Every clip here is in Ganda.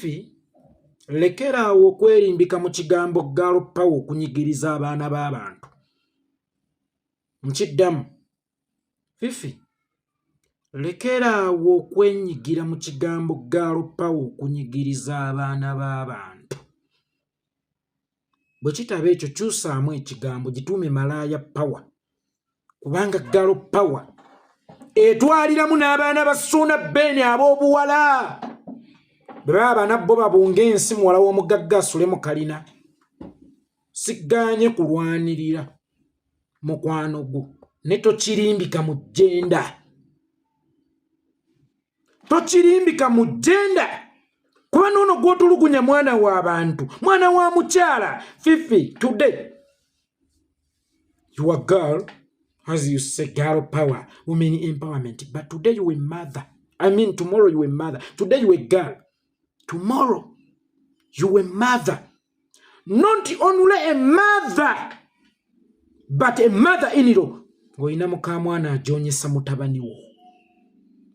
Fifi lekeraawo okwerimbika mu kigambo girl power okunyigiriza abaana b'abantu. Nkiddamu. Fifi lekeraawo okwenyigira mu kigambo girl power okunyigiriza abaana b'abantu. Bwe kitaba ekyo kyusaamu ekigambo gituume malaaya power. Kubanga girl power etwaliramu n'abaana ba Ssuuna Ben ab'obuwala. Bwe baba nabbo babunga ensi muwala w'omugagga asulemu kalina. Sigaanye kulwanirira mukwano gwo ne tokirimbika mu jenda. Tokirimbika mu jenda. Kuba noono gw'otulugunya mwana w'abantu, mwana wa mukyala. Fifi, today you are girl, as you say, girl power, women empowerment. But today you a mother. I mean, tomorrow you a mother. Today you a girl. Tomorrow you a mother. Not only a mother, but a mother-in-law. Oyina mukamwana ajoonyesa mutabani wo.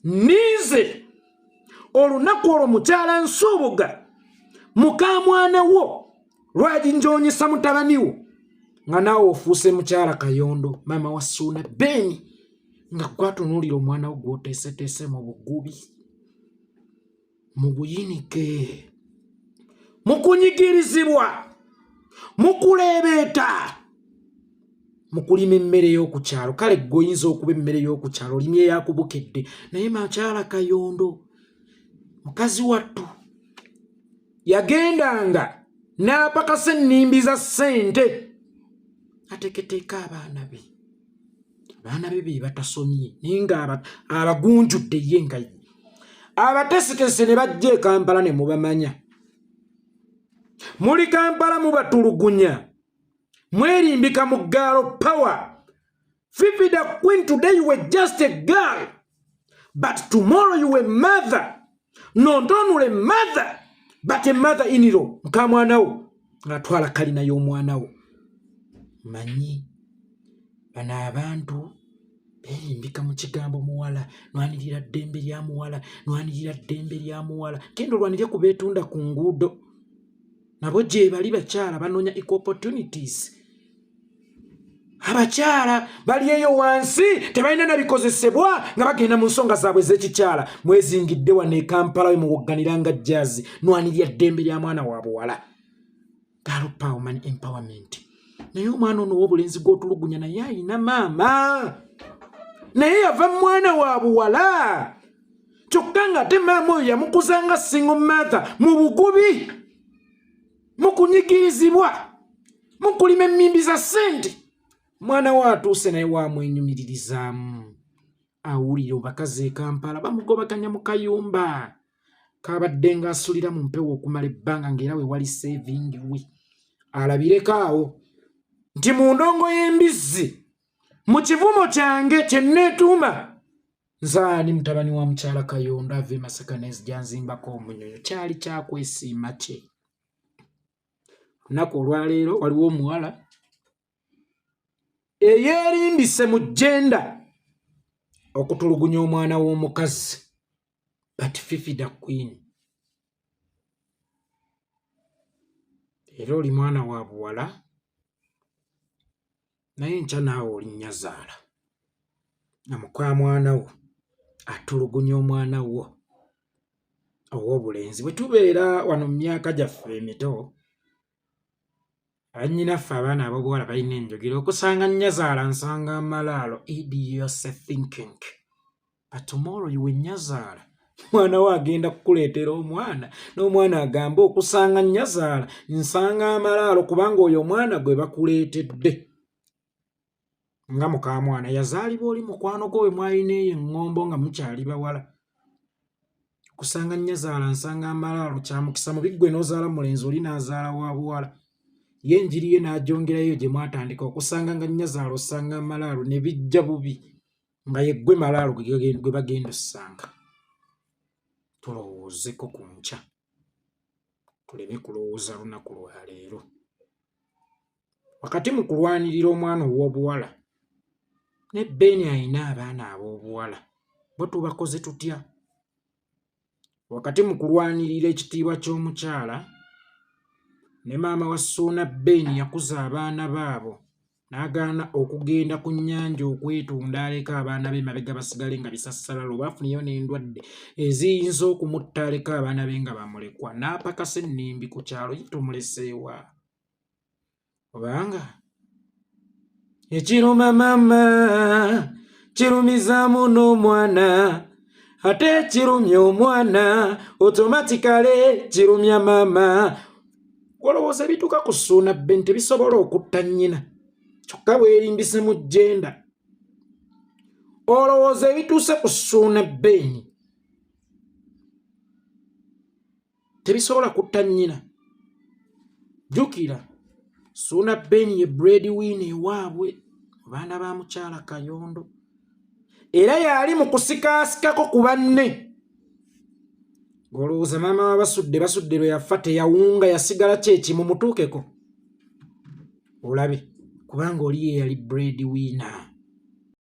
Nize olunaku olwo mukyala Nsubuga mukamwana wo lwajinjoonyesa mutabani wo nga naawe ofuuse mukyala Kayondo maama wa Ssuuna Ben nga gwatunuulira omwana wo gw'oteeseteese mu bugubi mu buyinike mu kunyigirizibwa mu kuleebeeta mu kulima emmere y'okukyalo. Kale ggwe oyinza okuba emmere y'okukyalo olimye eyakubukedde naye mukyala Kayondo mukazi wattu yagendanga n'apakasa ennimbi za ssente ateeketeeka abaana be. Abaana be be batasomye naye nga abagunjudde ye nga ye. Abateesetese ne bajja e Kampala ne mubamanya. Muli Kampala mubatulugunya. Mwerimbika mu girl power. Fifi the Queen, today you were just a girl. But tomorrow you were mother. Not only a mother, but a mother-in-law. Mukamwana wo atwala kalina y'omwana wo. Manyi bano abantu berimbika mu kigambo muwala, nwanirira ddembe lya muwala, nwanirira ddembe lya muwala. Genda olwanirire ku beetunda ku nguudo. Nabo gye bali bakyala banoonya equal opportunities. Abakyala bali eyo wansi tebalina na bikozesebwa nga bagenda mu nsonga zaabwe z'ekikyala. Mwezingidde wano e Kampala we muwogganira nga jazzi, nwanirira ddembe lya mwana wa buwala. Girl power, woman empowerment. Naye omwana ono w'obulenzi gw'otulugunya naye ayina maama. Naye yava mwana wa buwala. Kyokka ng'ate maama oyo yamukuzanga single mother mu bugubi, mu kunyigirizibwa, mu kulima emmimbi za ssente. Mwana we atuuse naye wamwenyumiririzaamu. Awulira bakazi e Kampala bamugobaganya mu kayumba kabadde ng'asulira mu mpewo okumala ebbanga ng'era we wali saving we. Alabireko awo nti mu ndongo y'embizzi mu kivumo kyange kye neetuuma nzaani mutabani wa mukyala Kayondo ave Masaka n'ezija nzimbako omunyonyo. Kyali kyakwesiima kye. Lunaku olwaleero waliwo omuwala eyeerimbise mu jenda okutulugunya omwana w'omukazi. But Fifi the Queen, era oli mwana wa buwala naye nkya naawe oli nnyazaala na mukamwana wo atulugunya omwana wo ow'obulenzi. Bwe tubeera wano mu myaka gyaffe emito, bannyinaffe abaana ab'obuwala balina enjogera okusanga nnyazaala nsanga amalaalo. Idiose thinking. But tomorrow you nnyazaala mwana we agenda kukuleetera omwana n'omwana agamba okusanga nnyazaala nsanga amalaalo kubanga oyo omwana gwe bakuleetedde. Nga mukamwana yazaalibwa oli mukwano gwo we mwalina eyo eŋŋombo nga mukyali bawala. Kusanga nnyazaala nsanga amalaalo kyamukisa mubi. Ggwe n'ozaala mulenzi oli n'azaala wa buwala. Ye enjiri ye n'agyongerayo gye mwatandika okusanga nga nnyazaala osanga amalaalo ne bijja bubi nga ye ggwe malaalo gwe bagenda ossanga. Tulowoozeko ku nkya tuleme kulowooza lunaku lwa leero. Wakati mu kulwanirira omwana ow'obuwala ne Ben ayina abaana ab'obuwala. Bwe tubakoze tutya? wakati mu kulwanirira ekitiibwa ky'omukyala ne maama wa Suuna Ben yakuza abaana baabo n'agaana okugenda ku nnyanja okwetunda aleka abaana be mabega basigale nga bisassalalo baafuniyo n'endwadde eziyinza okumutta aleka abaana be nga bamulekwa n'apakasa ennimbi ku kyalo ye tumuleseewa obanga ekiruma maama kirumizaamu n'omwana ate ekirumya omwana otomatikale kirumya maama olowooza ebituuka ku Suuna Ben tebisobola okutta nnyina kyokka bwerimbise mu jjenda olowooza ebituuse ku Suuna Ben tebisobola kutta nnyina jjukira Suuna Ben ye breadwinner ewaabwe abaana ba mukyala Kayondo era yali mu kusikaasikako ku banne olowooza maama wa basudde lwe yafa teyawunga yasigala kyekimu mutuukeko olabe kubanga oli ye yali breadwinner